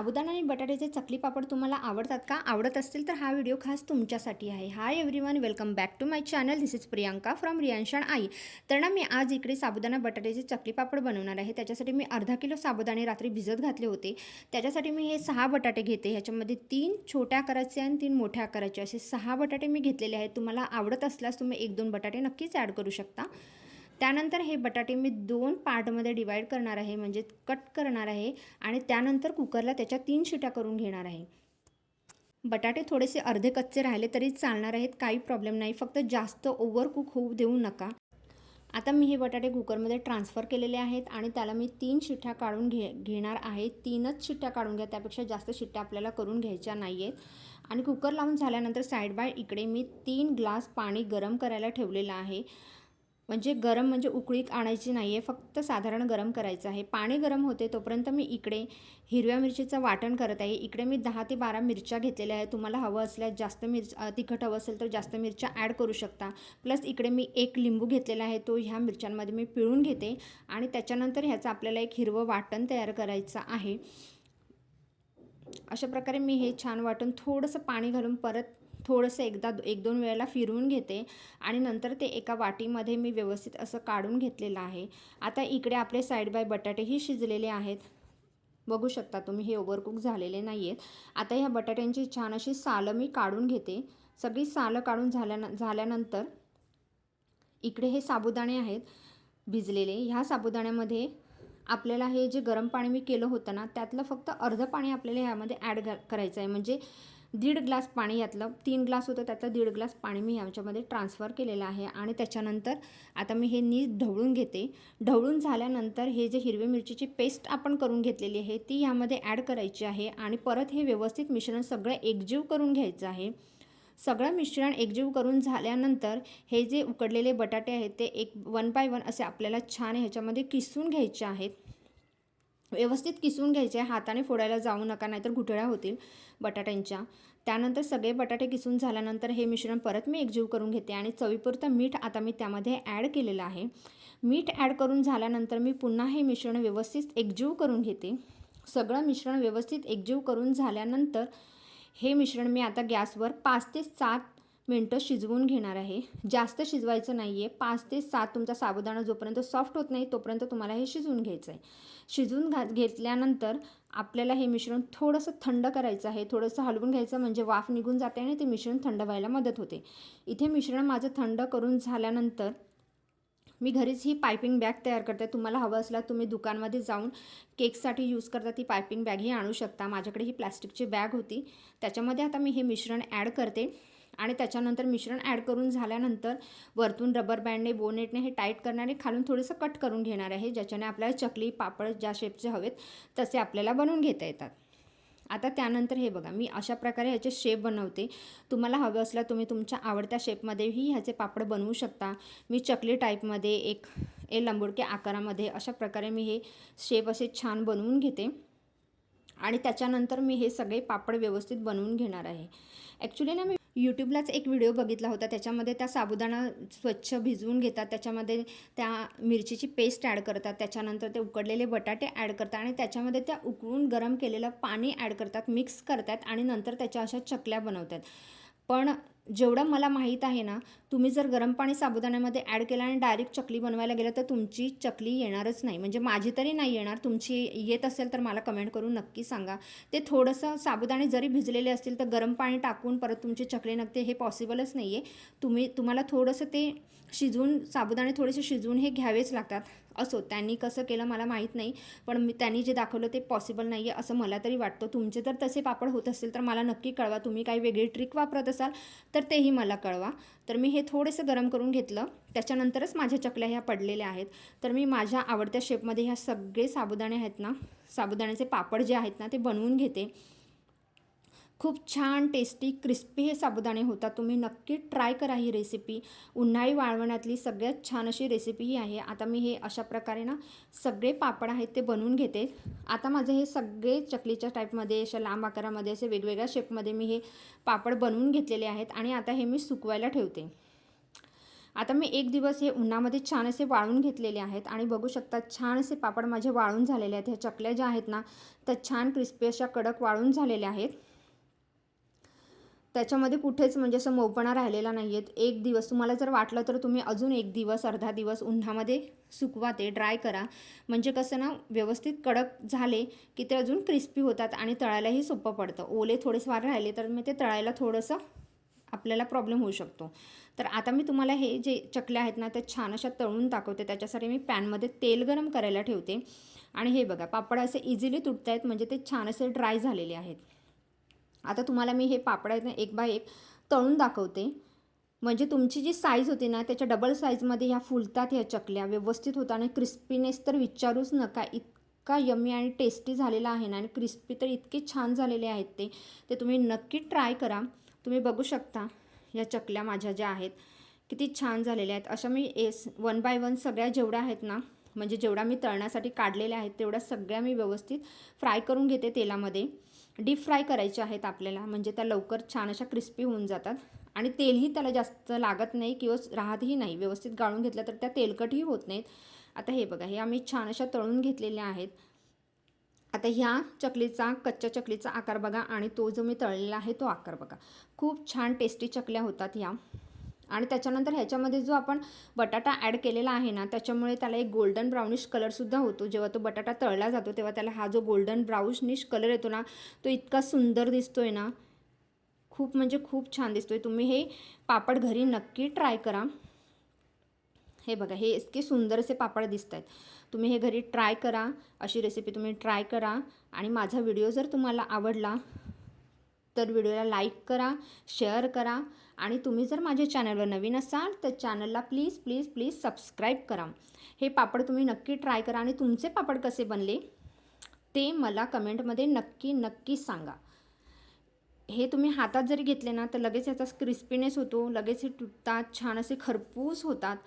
साबुदाणा आणि बटाट्याचे चकली पापड तुम्हाला आवडतात का? आवडत असतील तर हा व्हिडिओ खास तुमच्यासाठी आहे. Hi everyone, welcome back to my channel. This is Priyanka from रियांशन आई. तर ना मी आज इकडे साबुदाणा बटाट्याचे चकली पापड बनवणार आहे. त्याच्यासाठी मी अर्धा किलो साबुदाणे रात्री भिजत घातले होते. त्याच्यासाठी मी हे 6 बटाटे घेते. ह्याच्यामध्ये 3 छोट्या आकाराचे आणि 3 मोठ्या आकाराचे असे 6 बटाटे मी घेतलेले आहेत. तुम्हाला आवडत असल्यास तुम्ही 1-2 बटाटे नक्कीच ॲड करू शकता. त्यानंतर हे बटाटे मी 2 पार्टमध्ये डिवाईड करणार आहे, म्हणजे कट करणार आहे आणि त्यानंतर कुकरला त्याच्या 3 शिट्या करून घेणार आहे. बटाटे थोडेसे अर्धे कच्चे राहिले तरी चालणार आहेत, काही प्रॉब्लेम नाही. फक्त जास्त ओव्हर कुक होऊ देऊ नका. आता मी हे बटाटे कुकरमध्ये ट्रान्सफर केलेले आहेत आणि त्याला मी 3 शिट्ट्या काढून घेणार आहे. 3च शिट्ट्या काढून घ्या, त्यापेक्षा जास्त शिट्ट्या आपल्याला करून घ्यायच्या नाही आहेत. आणि कुकर लावून झाल्यानंतर साईड बाय इकडे मी 3 ग्लास पाणी गरम करायला ठेवलेलं आहे. म्हणजे गरम म्हणजे उकळीत आणायची नाही आहे, फक्त साधारण गरम करायचं आहे. पाणी गरम होते तोपर्यंत मी इकडे हिरव्या मिरचीचं वाटण करत आहे. इकडे मी 10 ते 12 मिरच्या घेतलेल्या आहेत. तुम्हाला हवं असल्यास जास्त तिखट हवं असेल तर जास्त मिरच्या ॲड करू शकता. प्लस इकडे मी 1 लिंबू घेतलेला आहे, तो ह्या मिरच्यांमध्ये मी पिळून घेते आणि त्याच्यानंतर ह्याचं आपल्याला एक हिरवं वाटण तयार करायचं आहे. अशा प्रकारे मी हे छान वाटण थोडंसं पाणी घालून परत थोडंसं 1-2 वेळेला फिरवून घेते आणि नंतर ते एका वाटीमध्ये मी व्यवस्थित असं काढून घेतलेलं आहे. आता इकडे आपले साईड बाय बटाटेही शिजलेले आहेत. बघू शकता तुम्ही, हे ओव्हरकुक झालेले नाही आहेत. आता ह्या बटाट्यांची छान अशी सालं मी काढून घेते. सगळी सालं काढून झाल्यानंतर इकडे हे साबुदाणे आहेत भिजलेले. ह्या साबुदाण्यामध्ये आपल्याला हे जे गरम पाणी मी केलं होतं ना, त्यातलं फक्त अर्धं पाणी आपल्याला ह्यामध्ये ॲड करायचं आहे. म्हणजे 1.5 ग्लास पाणी, यातलं 3 ग्लास होतं त्यातलं 1.5 ग्लास पाणी मी ह्याच्यामध्ये ट्रान्सफर केलेलं आहे. आणि त्याच्यानंतर आता मी हे नीट ढवळून घेते. ढवळून झाल्यानंतर हे जे हिरवी मिरचीची पेस्ट आपण करून घेतलेली आहे ती ह्यामध्ये ॲड करायची आहे आणि परत हे व्यवस्थित मिश्रण सगळं एकजीव करून घ्यायचं आहे. सगळं मिश्रण एकजीव करून झाल्यानंतर हे जे उकडलेले बटाटे आहेत ते 1 बाय 1 असे आपल्याला छान ह्याच्यामध्ये किसून घ्यायचे आहेत. व्यवस्थित किसून घ्यायचे, हाताने फोडायला जाऊ नका, नाहीतर गुठळ्या होतील बटाट्यांच्या. त्यानंतर सगळे बटाटे किसून झाल्यानंतर हे मिश्रण परत मी एकजीव करून घेते आणि चवीपुरतं मीठ आता मी त्यामध्ये ॲड केलेलं आहे. मीठ ॲड करून झाल्यानंतर मी पुन्हा हे मिश्रण व्यवस्थित एकजीव करून घेते. सगळं मिश्रण व्यवस्थित एकजीव करून झाल्यानंतर हे मिश्रण मी आता गॅसवर 5 ते 7 मिनटं शिजवून घेणार आहे. जास्त शिजवायचं नाही आहे. 5 ते 7 तुमचा साबुदाणा जोपर्यंत सॉफ्ट होत नाही तोपर्यंत तुम्हाला हे शिजवून घ्यायचं आहे. शिजवून घेतल्यानंतर आपल्याला हे मिश्रण थोडंसं थंड करायचं आहे. थोडंसं हलवून घ्यायचं, म्हणजे वाफ निघून जाते आणि ते मिश्रण थंड व्हायला मदत होते. इथे मिश्रण माझं थंड करून झाल्यानंतर मी घरीच ही पायपिंग बॅग तयार करते. तुम्हाला हवं असल्यास तुम्ही दुकानमध्ये जाऊन केकसाठी यूज करता ती पायपिंग बॅगही आणू शकता. माझ्याकडे ही प्लॅस्टिकची बॅग होती, त्याच्यामध्ये आता मी हे मिश्रण ॲड करते आणि त्याच्यानंतर मिश्रण ॲड करून झाल्यानंतर वरतून रबर बँडने बोनेटने हे टाईट करणार आहे. खालून थोडंसं कट करून घेणार आहे, ज्याच्याने आपल्याला चकली पापड ज्या शेपचे हवेत तसे आपल्याला बनवून घेता येतात. आता त्यानंतर हे बघा, मी अशा प्रकारे ह्याचे शेप बनवते. तुम्हाला हवं असलं तुम्ही तुमच्या आवडत्या शेपमध्येही ह्याचे पापड बनवू शकता. मी चकली टाईपमध्ये एक लंबुडक्या आकारामध्ये अशा प्रकारे मी हे शेप असे छान बनवून घेते आणि त्याच्यानंतर मी हे सगळे पापड व्यवस्थित बनवून घेणार आहे. ॲक्च्युली ना मी यूट्यूबलाच एक व्हिडिओ बघितला होता, त्याच्यामध्ये त्या साबुदाणा स्वच्छ भिजवून घेतात, त्याच्यामध्ये त्या मिरचीची पेस्ट ॲड करतात, त्याच्यानंतर ते उकडलेले बटाटे ॲड करतात आणि त्याच्यामध्ये त्या उकळून गरम केलेलं पाणी ॲड करतात, मिक्स करतात आणि नंतर त्याच्या अशा चकल्या बनवतात. पण जेवढं मला माहीत आहे ना, तुम्ही जर गरम पाणी साबुदाण्यामध्ये ॲड केलं आणि डायरेक्ट चकली बनवायला गेलं तर तुमची चकली येणारच नाही. म्हणजे माझी तरी नाही येणार. तुमची येत असेल तर मला कमेंट करून नक्की सांगा. ते थोडंसं साबुदाणे जरी भिजलेले असतील तर गरम पाणी टाकून परत तुमची चकली निघते, हे पॉसिबलच नाही आहे. तुम्हाला थोडंसं ते साबुदाणे थोडेसे शिजवून हे घ्यावेच लागतात. असो, त्यांनी कसं केलं मला माहीत नाही, पण त्यांनी जे दाखवलं ते पॉसिबल नाही आहे असं मला तरी वाटतं. तुमचे जर तसे पापड होत असतील तर मला नक्की कळवा. तुम्ही काही वेगळी ट्रिक वापरत असाल तर तेही मला कळवा. तर मी हे थोडेसं गरम करून घेतलं, त्याच्यानंतरच माझ्या चकल्या ह्या पडलेल्या आहेत. तर मी माझ्या आवडत्या शेपमध्ये ह्या सगळे साबुदाणे आहेत ना, साबुदाण्याचे पापड जे आहेत ना ते बनवून घेते. खूप छान टेस्टी क्रिस्पी हे साबुदाणे होतात. तुम्ही नक्की ट्राय करा ही रेसिपी. उन्हाळी वाळवणातली सगळ्यात छान अशी रेसिपी ही आहे. आता मी हे अशा प्रकारे ना सगळे पापड आहेत ते बनवून घेते. आता माझे हे सगळे चकलीच्या टाईपमध्ये अशा लांब आकारामध्ये असे वेगवेगळ्या शेपमध्ये मी हे पापड बनवून घेतलेले आहेत आणि आता हे मी सुकवायला ठेवते. आता मी एक दिवस हे उन्हामध्ये छान असे वाळून घेतलेले आहेत आणि बघू शकता छान असे पापड माझे वाळून झालेले आहेत. ह्या चकल्या ज्या आहेत ना त्या छान क्रिस्पी अशा कडक वाळून झालेल्या आहेत. त्याच्यामध्ये कुठेच म्हणजे असं मऊपणा राहिलेला नाही आहेत. एक दिवस तुम्हाला जर वाटलं तर तुम्ही अजून एक दिवस अर्धा दिवस उन्हामध्ये सुकवा, ते ड्राय करा. म्हणजे कसं ना व्यवस्थित कडक झाले की ते अजून क्रिस्पी होतात आणि तळायलाही सोपं पडतं. ओले थोडेसे वार राहिले तर मग ते तळायला थोडंसं आपल्याला प्रॉब्लेम होऊ शकतो. तर आता मी तुम्हाला हे जे चकल्या आहेत ना त्या छान अशा तळून दाखवते. त्याच्यासाठी मी पॅनमध्ये तेल गरम करायला ठेवते आणि हे बघा पापड असे इझिली तुटत आहेत, म्हणजे ते छान असे ड्राय झालेले आहेत. आता तुम्हाला मी हे पापड आहेत ना एक बाय एक तळून दाखवते. म्हणजे तुमची जी साईज होती ना त्याच्या डबल साईजमध्ये ह्या फुलतात ह्या चकल्या, व्यवस्थित होतात आणि क्रिस्पीनेस तर विचारूच नका. इतका यम्मी आणि टेस्टी झालेला आहे ना आणि क्रिस्पी तर इतके छान झालेले आहेत ते तुम्ही नक्की ट्राय करा. तुम्ही बघू शकता या चकल्या माझ्या ज्या आहेत किती छान झालेल्या आहेत. अशा मी वन बाय वन सगळ्या जेवढ्या आहेत ना, म्हणजे जेवढ्या मी तळण्यासाठी काढलेल्या आहेत तेवढ्या सगळ्या मी व्यवस्थित फ्राय करून घेते तेलामध्ये. डीप फ्राय करायचे आहेत आपल्याला, म्हणजे त्या लवकर छान अशा क्रिस्पी होऊन जातात आणि तेलही त्याला जास्त लागत नाही किंवा राहतही नाही. व्यवस्थित गाळून घेतलं तर त्या तेलकटही होत नाहीत. आता हे बघा हे आम्ही छान अशा तळून घेतलेल्या आहेत. आता ह्या चकलीचा कच्च्या चकलीचा आकार बघा आणि तो जो मी तळलेला आहे तो आकार बघा. खूप छान टेस्टी चकल्या होतात ह्या. आणि त्याच्यानंतर ह्याच्यामध्ये जो आपण बटाटा ॲड केलेला आहे ना त्याच्यामुळे त्याला एक गोल्डन ब्राउनिश कलरसुद्धा होतो. जेव्हा तो बटाटा तळला जातो तेव्हा त्याला हा जो गोल्डन ब्राउनिश कलर येतो ना तो इतका सुंदर दिसतो आहे ना, खूप म्हणजे खूप छान दिसतो आहे. तुम्ही हे पापड घरी नक्की ट्राय करा. हे बघा हे इतके सुंदर असे पापड दिसत आहेत. तुम्ही हे घरी ट्राय करा. अशी रेसिपी तुम्ही ट्राय करा आणि माझा व्हिडिओ जर तुम्हाला आवडला तर व्हिडिओला लाईक करा, शेअर करा आणि तुम्ही जर माझ्या चॅनलवर नवीन असाल तर चॅनलला प्लीज प्लीज प्लीज सबस्क्राईब करा. हे पापड तुम्ही नक्की ट्राय करा आणि तुमचे पापड कसे बनले ते मला कमेंटमध्ये नक्की नक्की सांगा. हे तुम्ही हातात जरी घेतले ना तर लगेच याचा क्रिस्पीनेस होतो, लगेच हे तुटतात, छान असे खरपूस होतात.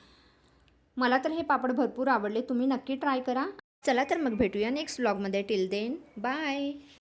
मला तर हे पापड भरपूर आवडले. तुम्ही नक्की ट्राय करा. चला तर मग भेटूया नेक्स्ट व्लॉगमध्ये. Till then bye.